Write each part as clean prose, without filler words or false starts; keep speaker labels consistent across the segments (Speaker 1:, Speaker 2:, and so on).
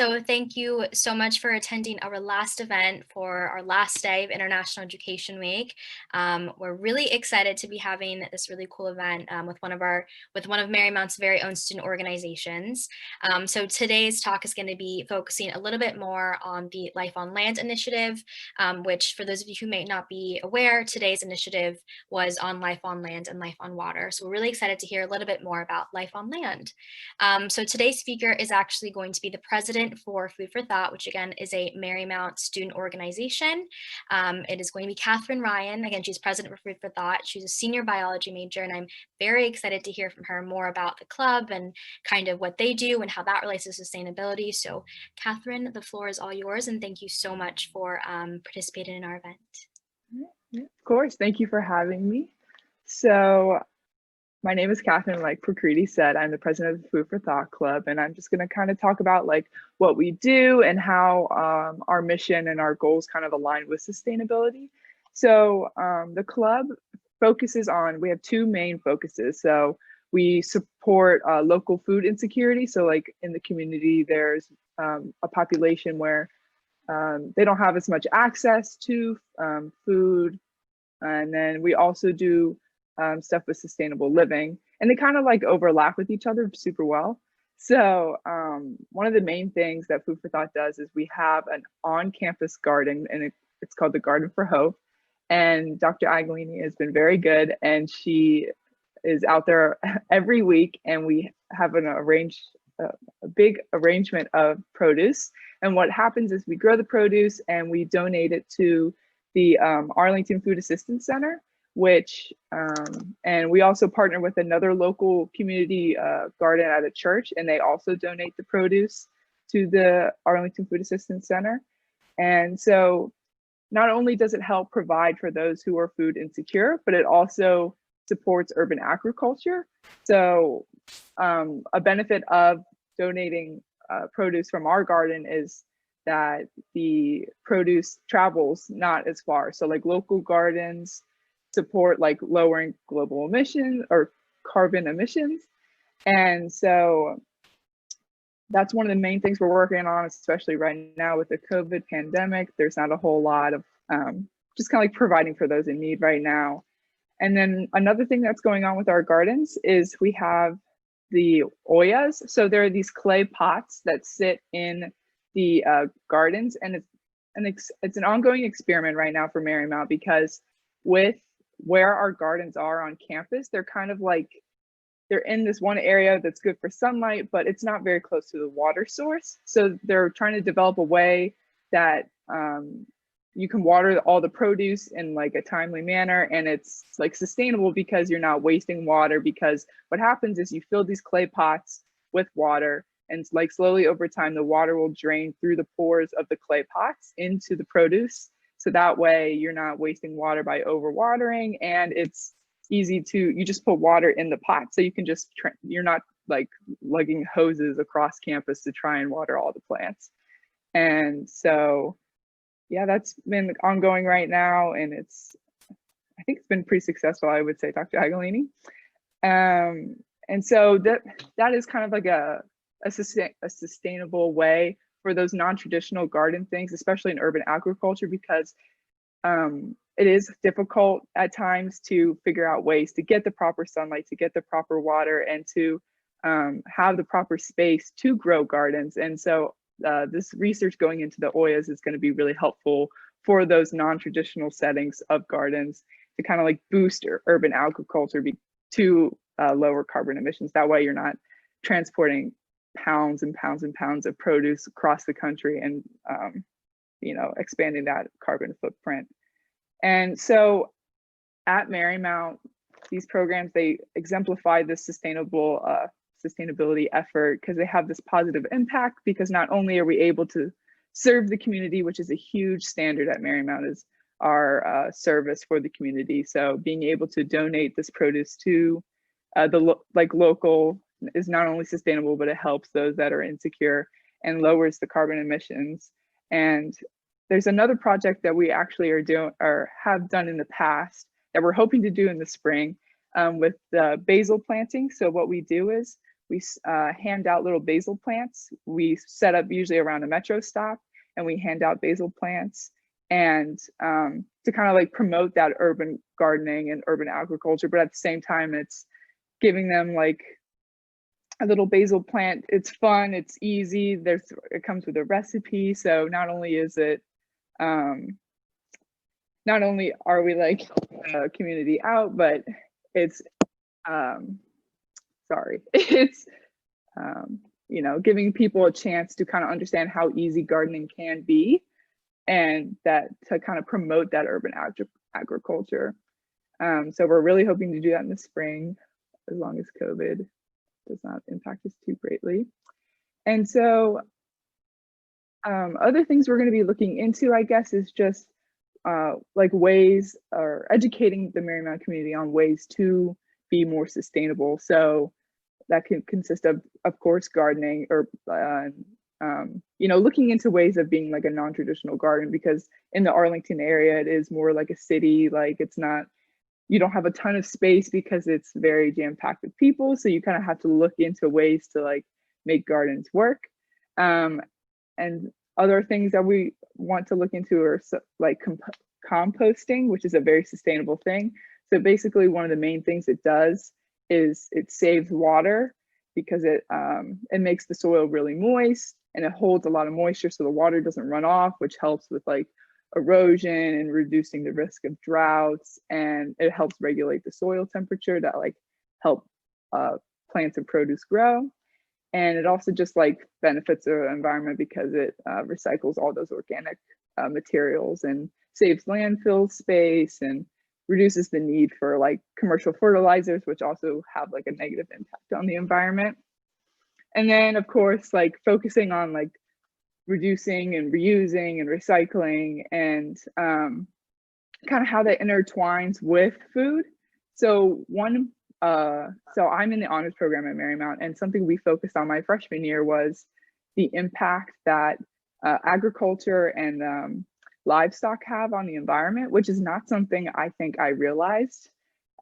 Speaker 1: So thank you so much for attending our last event for our last day of International Education Week. We're really excited to be having this really cool event with one of Marymount's very own student organizations. So today's talk is going to be focusing a little bit more on the Life on Land initiative, which for those of you who may not be aware, today's initiative was on Life on Land and Life on Water. So we're really excited to hear a little bit more about Life on Land. So today's speaker is actually going to be the president for Food for Thought, which again is a Marymount student organization. It is going to be Kathryn Ryan. Again, she's president for Food for Thought. She's a senior biology major, and I'm very excited to hear from her more about the club and kind of what they do and how that relates to sustainability. So Kathryn, the floor is all yours, and thank you so much for participating in our event.
Speaker 2: Of course, thank you for having me. So my name is Kathryn. Like Prakriti said, I'm the president of the Food for Thought Club, and I'm just going to kind of talk about like what we do and how our mission and our goals kind of align with sustainability. So the club focuses on, we have two main focuses. So we support local food insecurity. So like in the community, there's a population where they don't have as much access to food. And then we also do stuff with sustainable living, and they kind of like overlap with each other super well. So one of the main things that Food for Thought does is we have an on-campus garden, and it's called the Garden for Hope. And Dr. Agolini has been very good, and she is out there every week, and we have a big arrangement of produce. And what happens is we grow the produce and we donate it to the Arlington Food Assistance Center, which and we also partner with another local community garden at a church, and they also donate the produce to the Arlington Food Assistance Center. And so not only does it help provide for those who are food insecure, but it also supports urban agriculture. So a benefit of donating produce from our garden is that the produce travels not as far. So like local gardens support like lowering global emissions or carbon emissions. And so that's one of the main things we're working on, especially right now with the COVID pandemic. There's not a whole lot of just kind of like providing for those in need right now. And then another thing that's going on with our gardens is we have the oyas. So there are these clay pots that sit in the gardens, and it's an ongoing experiment right now for Marymount, because with where our gardens are on campus, they're kind of like, they're in this one area that's good for sunlight, but it's not very close to the water source. So they're trying to develop a way that you can water all the produce in like a timely manner, and it's like sustainable because you're not wasting water. Because what happens is you fill these clay pots with water, and like slowly over time, the water will drain through the pores of the clay pots into the produce. So that way you're not wasting water by overwatering, and it's easy to, you just put water in the pot. So you can just, you're not like lugging hoses across campus to try and water all the plants. And so, yeah, that's been ongoing right now. And I think it's been pretty successful, I would say, Dr. Agolini. And so that is kind of like a sustainable way for those non-traditional garden things, especially in urban agriculture, because it is difficult at times to figure out ways to get the proper sunlight, to get the proper water, and to have the proper space to grow gardens. And so this research going into the oyas is going to be really helpful for those non-traditional settings of gardens to kind of like boost urban agriculture to lower carbon emissions. That way you're not transporting pounds and pounds and pounds of produce across the country and expanding that carbon footprint. And so at Marymount, these programs, they exemplify this sustainability effort because they have this positive impact, because not only are we able to serve the community, which is a huge standard at Marymount, is our service for the community. So being able to donate this produce to the local is not only sustainable, but it helps those that are insecure and lowers the carbon emissions. And there's another project that we actually are doing or have done in the past that we're hoping to do in the spring with the basil planting. So what we do is We hand out little basil plants. We set up usually around a metro stop, and we hand out basil plants, and to kind of like promote that urban gardening and urban agriculture. But at the same time, it's giving them like a little basil plant. It's fun, it's easy. It comes with a recipe. So not only is it, not only are we like a community out, but it's, it's, you know, giving people a chance to kind of understand how easy gardening can be, and that to kind of promote that urban agriculture. So we're really hoping to do that in the spring, as long as COVID does not impact us too greatly. And so other things we're going to be looking into, I guess, is just like ways, or educating the Marymount community on ways to be more sustainable. So that can consist of course, gardening, or you know, looking into ways of being like a non-traditional garden, because in the Arlington area, it is more like a city. Like it's not, you don't have a ton of space because it's very jam-packed with people. So you kind of have to look into ways to like make gardens work. And other things that we want to look into are like composting, which is a very sustainable thing. So basically one of the main things it does is it saves water, because it makes the soil really moist, and it holds a lot of moisture so the water doesn't run off, which helps with like erosion and reducing the risk of droughts. And it helps regulate the soil temperature that like help plants and produce grow. And it also just like benefits the environment because it recycles all those organic materials and saves landfill space and reduces the need for like commercial fertilizers, which also have like a negative impact on the environment. And then of course, like focusing on like reducing and reusing and recycling, and kind of how that intertwines with food. So so I'm in the honors program at Marymount, and something we focused on my freshman year was the impact that agriculture and livestock have on the environment, which is not something I think I realized,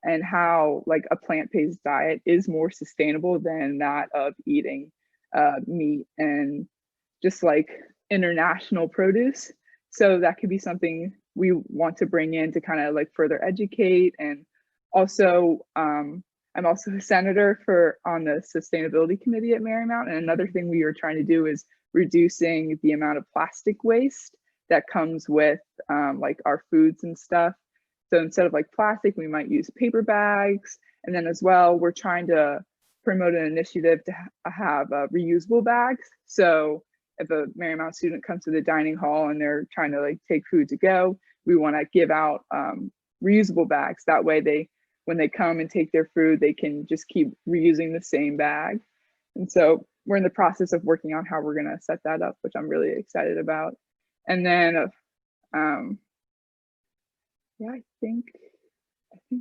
Speaker 2: and how like a plant-based diet is more sustainable than that of eating meat and just like international produce. So that could be something we want to bring in to kind of like further educate. And also, I'm also a senator on the sustainability committee at Marymount. And another thing we are trying to do is reducing the amount of plastic waste that comes with like our foods and stuff. So instead of like plastic, we might use paper bags. And then as well, we're trying to promote an initiative to have reusable bags. So if a Marymount student comes to the dining hall and they're trying to like take food to go, we want to give out reusable bags. That way when they come and take their food, they can just keep reusing the same bag. And so we're in the process of working on how we're going to set that up, which I'm really excited about. And then, yeah, I think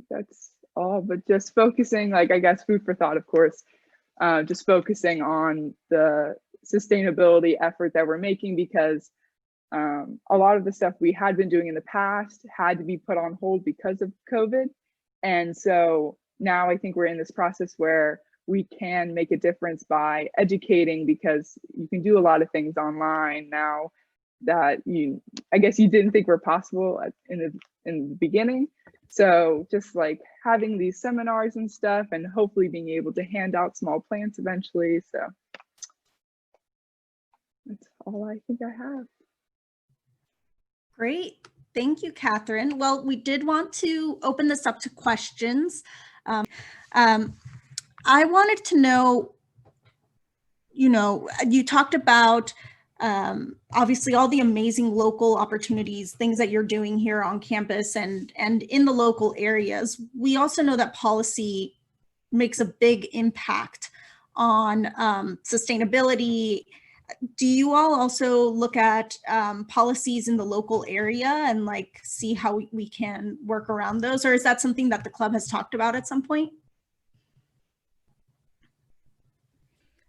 Speaker 2: that's all, but just focusing, like, I guess food for thought, of course, just focusing on the sustainability effort that we're making, because a lot of the stuff we had been doing in the past had to be put on hold because of COVID. And so now I think we're in this process where we can make a difference by educating, because you can do a lot of things online now that I guess you didn't think were possible in the beginning. So just like having these seminars and stuff, and hopefully being able to hand out small plants eventually. So that's all I think I have.
Speaker 3: Great. Thank you, Kathryn. Well, we did want to open this up to questions. I wanted to know, you talked about obviously all the amazing local opportunities, things that you're doing here on campus and in the local areas. We also know that policy makes a big impact on sustainability. Do you all also look at policies in the local area and like see how we can work around those? Or is that something that the club has talked about at some point?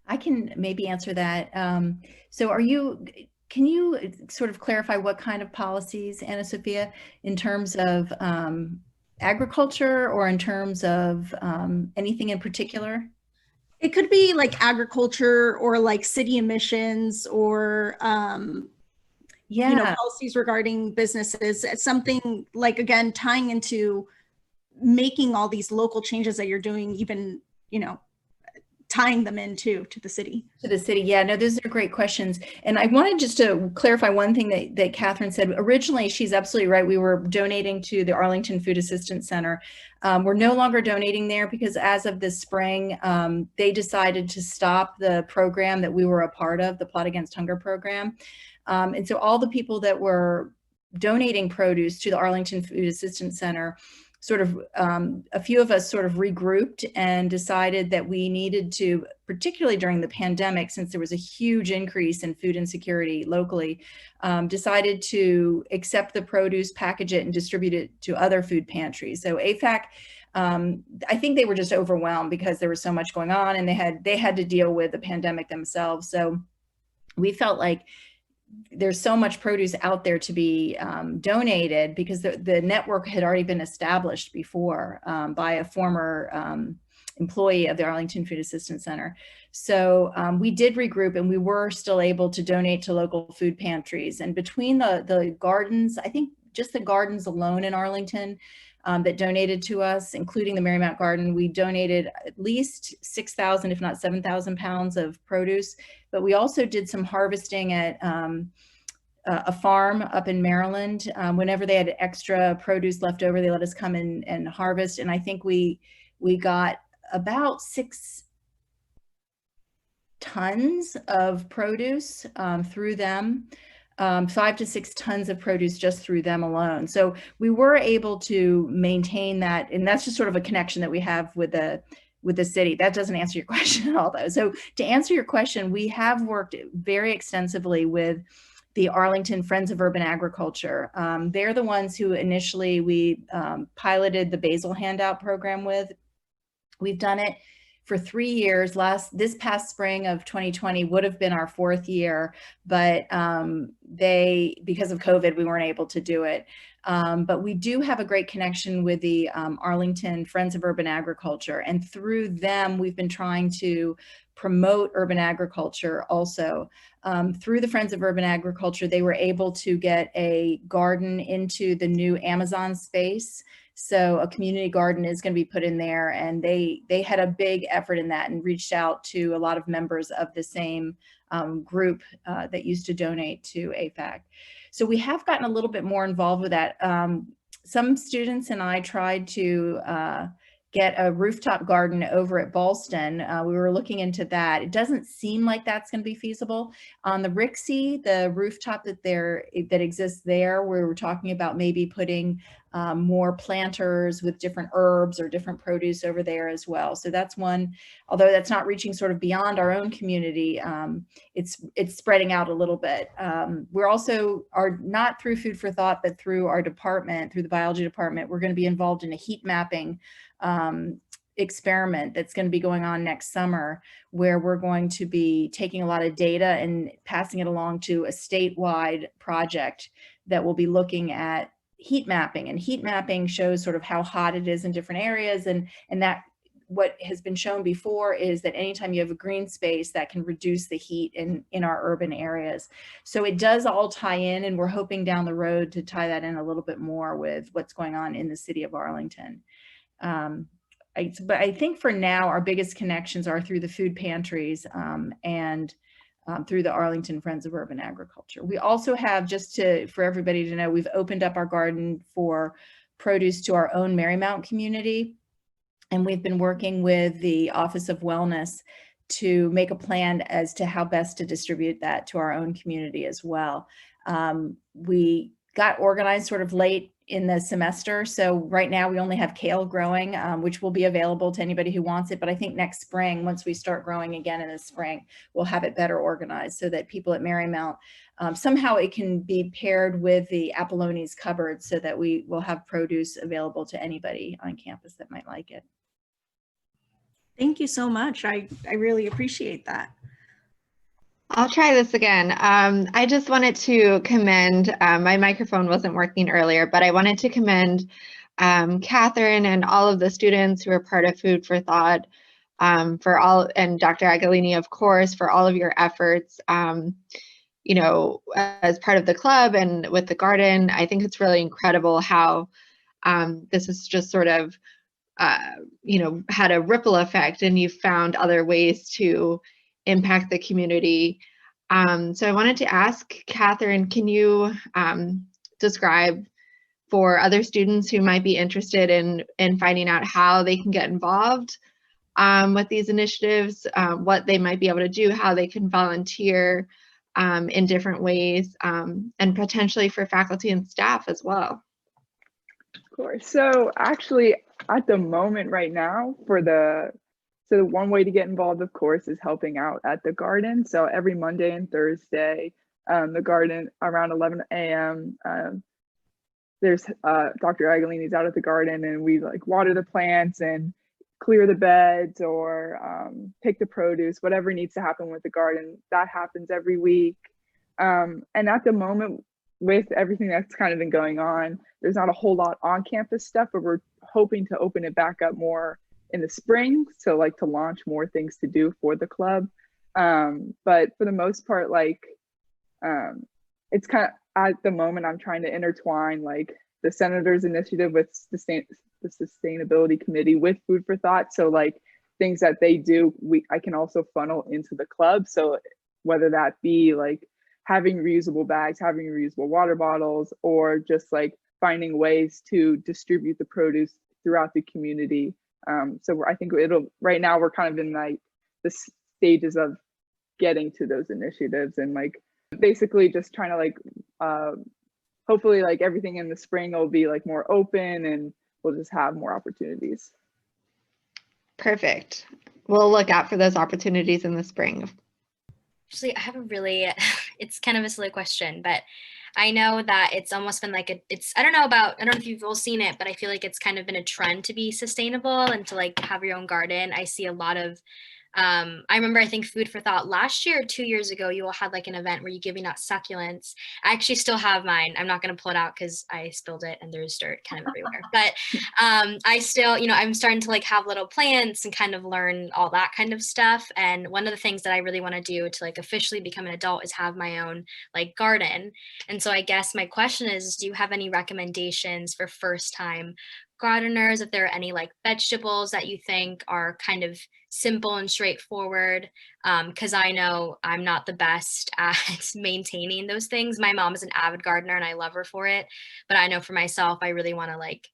Speaker 4: I can maybe answer that. So can you sort of clarify what kind of policies, Anna Sophia, in terms of agriculture or in terms of anything in particular?
Speaker 3: It could be like agriculture or like city emissions or, policies regarding businesses. It's something like, again, tying into making all these local changes that you're doing, even, tying them into to the city.
Speaker 4: To the city. Yeah, no, those are great questions. And I wanted just to clarify one thing that Kathryn said. Originally, she's absolutely right. We were donating to the Arlington Food Assistance Center. We're no longer donating there because as of this spring, they decided to stop the program that we were a part of, the Plot Against Hunger program. And so all the people that were donating produce to the Arlington Food Assistance Center, sort of a few of us sort of regrouped and decided that we needed to, particularly during the pandemic, since there was a huge increase in food insecurity locally, decided to accept the produce, package it, and distribute it to other food pantries. So AFAC, I think they were just overwhelmed because there was so much going on, and they had to deal with the pandemic themselves. So we felt like there's so much produce out there to be donated because the network had already been established before by a former employee of the Arlington Food Assistance Center. So we did regroup, and we were still able to donate to local food pantries. And between the gardens, I think just the gardens alone in Arlington that donated to us, including the Marymount Garden, we donated at least 6,000, if not 7,000 pounds of produce. But we also did some harvesting at a farm up in Maryland. Whenever they had extra produce left over, they let us come in and harvest. And I think we got about 6 tons of produce through them. 5 to 6 tons of produce just through them alone. So we were able to maintain that. And that's just sort of a connection that we have with the city. That doesn't answer your question at all, though. So to answer your question, we have worked very extensively with the Arlington Friends of Urban Agriculture. They're the ones who initially we piloted the basil handout program with. We've done it for 3 years. This past spring of 2020 would have been our 4th year, but because of COVID, we weren't able to do it. But we do have a great connection with the Arlington Friends of Urban Agriculture. And through them, we've been trying to promote urban agriculture also. Through the Friends of Urban Agriculture, they were able to get a garden into the new Amazon space. So a community garden is going to be put in there, and they had a big effort in that and reached out to a lot of members of the same group that used to donate to AFAC. So we have gotten a little bit more involved with that. Some students and I tried to get a rooftop garden over at Ballston. We were looking into that. It doesn't seem like that's going to be feasible. On the Rixey, the rooftop that exists there, we were talking about maybe putting more planters with different herbs or different produce over there as well. So that's one, although that's not reaching sort of beyond our own community, it's spreading out a little bit. We're also not through Food for Thought, but through our department, through the biology department, we're going to be involved in a heat mapping experiment that's going to be going on next summer, where we're going to be taking a lot of data and passing it along to a statewide project that will be looking at heat mapping. And heat mapping shows sort of how hot it is in different areas, and that what has been shown before is that anytime you have a green space, that can reduce the heat in our urban areas. So it does all tie in, and we're hoping down the road to tie that in a little bit more with what's going on in the city of Arlington. But I think for now, our biggest connections are through the food pantries and through the Arlington Friends of Urban Agriculture. We also have, for everybody to know, we've opened up our garden for produce to our own Marymount community. And we've been working with the Office of Wellness to make a plan as to how best to distribute that to our own community as well. We got organized sort of late in the semester. So right now we only have kale growing, which will be available to anybody who wants it. But I think next spring, once we start growing again in the spring, we'll have it better organized so that people at Marymount, somehow it can be paired with the Apolloni's cupboard so that we will have produce available to anybody on campus that might like it.
Speaker 3: Thank you so much. I really appreciate that.
Speaker 5: I'll try this again. I just wanted to commend, my microphone wasn't working earlier, but I wanted to commend Kathryn and all of the students who are part of Food for Thought for all, and Dr. Agolini, of course, for all of your efforts, you know, as part of the club and with the garden. I think it's really incredible how this is just sort of, you know, had a ripple effect, and you've found other ways to impact the community. So I wanted to ask Kathryn, can you describe for other students who might be interested in finding out how they can get involved with these initiatives, what they might be able to do, how they can volunteer in different ways, and potentially for faculty and staff as well?
Speaker 2: Of course. So actually, at the moment right now, so the one way to get involved, of course, is helping out at the garden. So every Monday and Thursday, the garden around 11 a.m. There's Dr. Agolini's out at the garden, and we like water the plants and clear the beds or pick the produce, whatever needs to happen with the garden. That happens every week. And at the moment, with everything that's kind of been going on, there's not a whole lot on campus stuff, but we're hoping to open it back up more in the spring. So like to launch more things to do for the club. But for the most part, like it's kind of, at the moment, I'm trying to intertwine like the Senator's initiative with the Sustainability Committee with Food for Thought. So like things that they do, I can also funnel into the club. So whether that be like having reusable bags, having reusable water bottles, or just like finding ways to distribute the produce throughout the community. So I think right now we're kind of in like the stages of getting to those initiatives, and like basically just trying to like, hopefully like everything in the spring will be like more open and we'll just have more opportunities.
Speaker 5: Perfect. We'll look out for those opportunities in the spring.
Speaker 1: Actually, I have a really, it's kind of a silly question, but I know that it's almost been like I don't know if you've all seen it, but I feel like it's kind of been a trend to be sustainable and to like have your own garden. I see a lot of, I remember, I think Food for Thought last year or 2 years ago, you all had like an event where you're giving out succulents. I actually still have mine. I'm not going to pull it out because I spilled it and there's dirt kind of everywhere. But I still, you know, I'm starting to like have little plants and kind of learn all that kind of stuff. And one of the things that I really want to do to like officially become an adult is have my own like garden. And so I guess my question is, do you have any recommendations for first time gardeners, if there are any like vegetables that you think are kind of simple and straightforward? Because I know I'm not the best at maintaining those things. My mom is an avid gardener and I love her for it, but I know for myself, I really want to like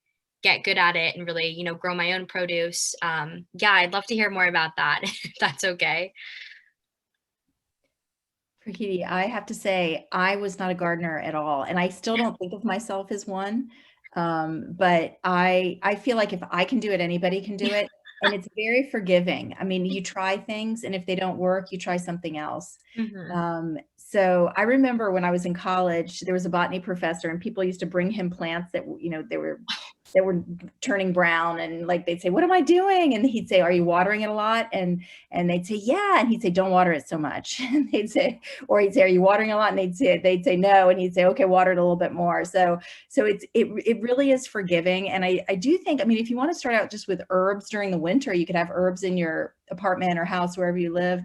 Speaker 1: get good at it and really, you know, grow my own produce. Yeah, I'd love to hear more about that, if that's okay.
Speaker 4: Prakriti, I have to say, I was not a gardener at all, and I still don't think of myself as one. But I feel like if I can do it, anybody can do it. And it's very forgiving. I mean, you try things, and if they don't work, you try something else.
Speaker 1: Mm-hmm.
Speaker 4: So I remember when I was in college, there was a botany professor, and people used to bring him plants that, you know, they were turning brown, and like they'd say, "What am I doing?" And he'd say, "Are you watering it a lot?" And they'd say, "Yeah." And he'd say, "Don't water it so much." And they'd say, or he'd say, "Are you watering a lot?" And they'd say no. And he'd say, "Okay, water it a little bit more." So it really is forgiving. And I do think, I mean, if you want to start out just with herbs during the winter, you could have herbs in your apartment or house, wherever you live.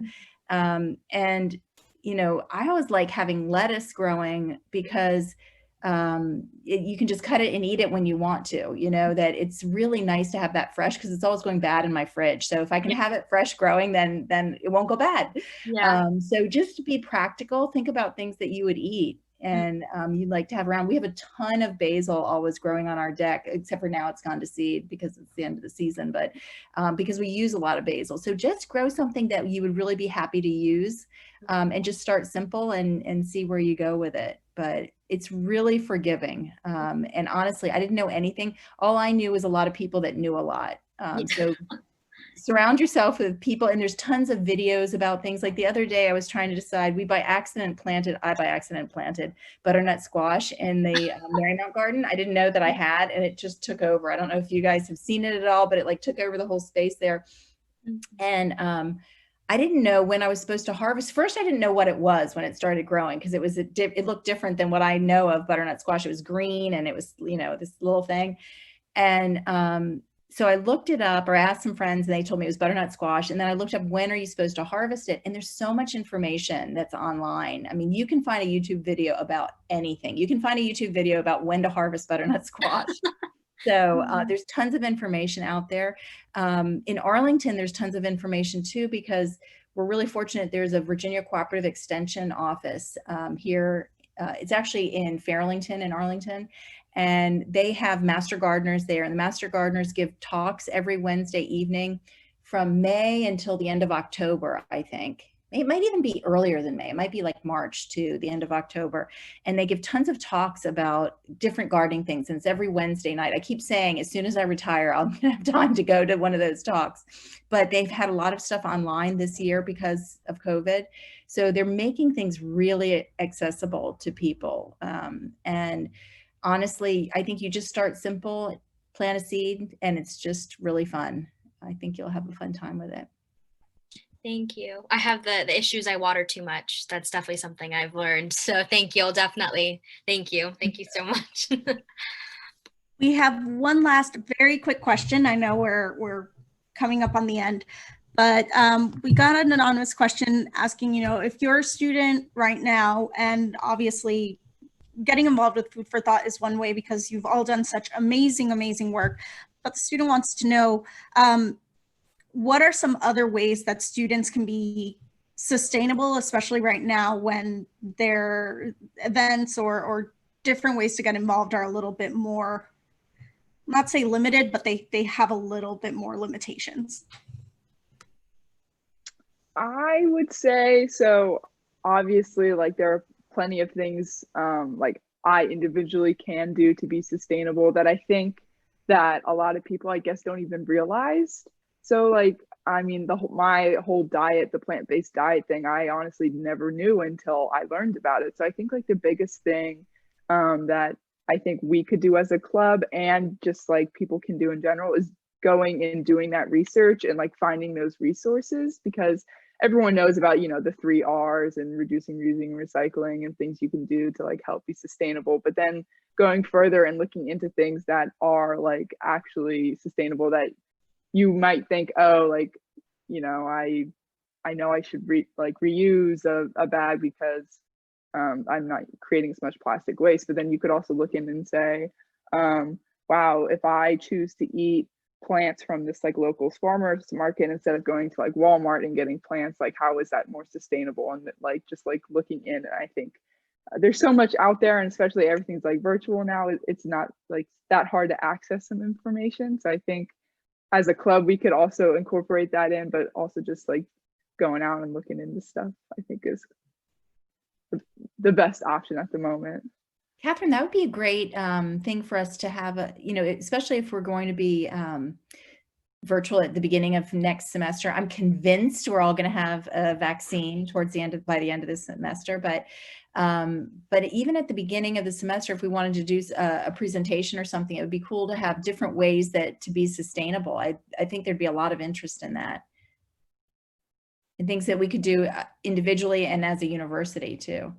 Speaker 4: And you know, I always like having lettuce growing because you can just cut it and eat it when you want to, you know, that it's really nice to have that fresh, because it's always going bad in my fridge. So if I can have it fresh growing, then it won't go bad.
Speaker 1: Yeah.
Speaker 4: So just to be practical, think about things that you would eat and you'd like to have around. We have a ton of basil always growing on our deck, except for now it's gone to seed because it's the end of the season, but because we use a lot of basil. So just grow something that you would really be happy to use, and just start simple and see where you go with it. But it's really forgiving. And honestly, I didn't know anything. All I knew was a lot of people that knew a lot. So surround yourself with people, and there's tons of videos about things. Like the other day I was trying to decide, I by accident planted butternut squash in the Marymount garden. I didn't know that I had, and it just took over. I don't know if you guys have seen it at all, but it like took over the whole space there. And I didn't know when I was supposed to harvest. First, I didn't know what it was when it started growing, because it looked different than what I know of butternut squash. It was green and it was, you know, this little thing. And so I looked it up, or asked some friends, and they told me it was butternut squash. And then I looked up, when are you supposed to harvest it? And there's so much information that's online. I mean, you can find a YouTube video about anything. You can find a YouTube video about when to harvest butternut squash. So there's tons of information out there. In Arlington, there's tons of information too, because we're really fortunate. There's a Virginia Cooperative Extension office here. It's actually in Fairlington in Arlington, and they have master gardeners there. And the master gardeners give talks every Wednesday evening from May until the end of October, I think. It might even be earlier than May. It might be like March to the end of October. And they give tons of talks about different gardening things. And it's every Wednesday night. I keep saying, as soon as I retire, I'll have time to go to one of those talks. But they've had a lot of stuff online this year because of COVID. So they're making things really accessible to people. And honestly, I think you just start simple, plant a seed, and it's just really fun. I think you'll have a fun time with it.
Speaker 1: Thank you. I have the issues. I water too much. That's definitely something I've learned. So thank you. I'll definitely. Thank you. Thank you so much.
Speaker 3: We have one last very quick question. I know we're coming up on the end, but we got an anonymous question asking, if you're a student right now, and obviously getting involved with Food for Thought is one way because you've all done such amazing, amazing work, but the student wants to know, what are some other ways that students can be sustainable, especially right now when their events or different ways to get involved are a little bit more, not say limited, but they have a little bit more limitations?
Speaker 2: I would say, so obviously, like, there are plenty of things like I individually can do to be sustainable that I think that a lot of people, I guess, don't even realize. So like, I mean, my whole diet, the plant-based diet thing, I honestly never knew until I learned about it. So I think like the biggest thing that I think we could do as a club, and just like people can do in general, is going and doing that research and like finding those resources, because everyone knows about, the 3 R's and reducing, reusing, recycling, and things you can do to like help be sustainable. But then going further and looking into things that are like actually sustainable, that you might think, oh, like, I know I should reuse a bag because I'm not creating as much plastic waste. But then you could also look in and say, wow, if I choose to eat plants from this like local farmers market instead of going to like Walmart and getting plants, like how is that more sustainable? And like just like looking in, and I think there's so much out there, and especially everything's like virtual now, it's not like that hard to access some information. So I think as a club, we could also incorporate that in, but also just like going out and looking into stuff, I think is the best option at the moment.
Speaker 4: Kathryn, that would be a great thing for us to have, especially if we're going to be virtual at the beginning of next semester. I'm convinced we're all going to have a vaccine by the end of this semester. But even at the beginning of the semester, if we wanted to do a presentation or something, it would be cool to have different ways to be sustainable. I think there'd be a lot of interest in that, and things that we could do individually and as a university too.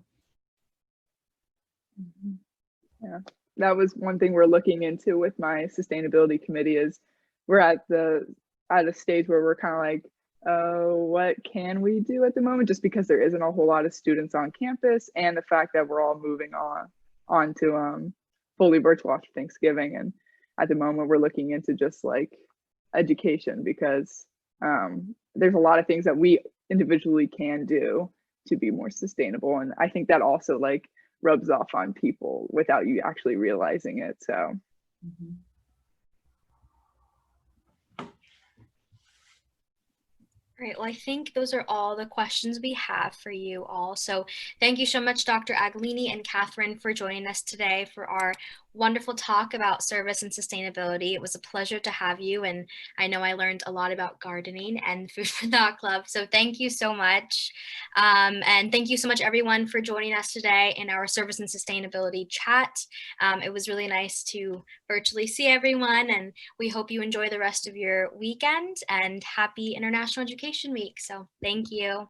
Speaker 2: Yeah, that was one thing we're looking into with my sustainability committee, is we're at a stage where we're kind of like, oh, what can we do at the moment, just because there isn't a whole lot of students on campus, and the fact that we're all moving on to fully virtual after Thanksgiving. And at the moment we're looking into just like education, because there's a lot of things that we individually can do to be more sustainable, and I think that also like rubs off on people without you actually realizing it. So
Speaker 4: Mm-hmm.
Speaker 1: Great. Well, I think those are all the questions we have for you all. So thank you so much, Dr. Agolini and Kathryn, for joining us today for our wonderful talk about service and sustainability. It was a pleasure to have you, and I know I learned a lot about gardening and Food for Thought Club. So thank you so much. And thank you so much, everyone, for joining us today in our service and sustainability chat. It was really nice to virtually see everyone, and we hope you enjoy the rest of your weekend, and happy International Education Week. So thank you.